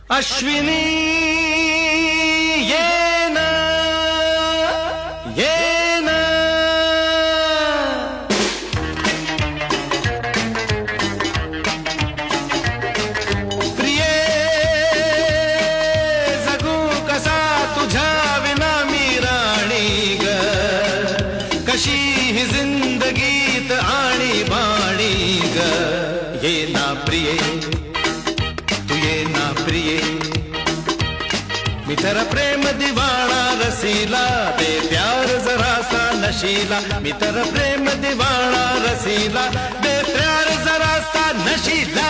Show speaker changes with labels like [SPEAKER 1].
[SPEAKER 1] अश्विनी ये ना ये ना प्रिये जगू कसा तुझ्या विना मी राणी ग कशी ही जिंदगीत आणि बाणी ग ये ना प्रिये तू ये ना प्रिये मी तेरा प्रेम दीवाना रसीला दे प्यार जरा सा नशीला मी तेरा प्रेम दीवाना रसीला दे प्यार जरा सा नशीला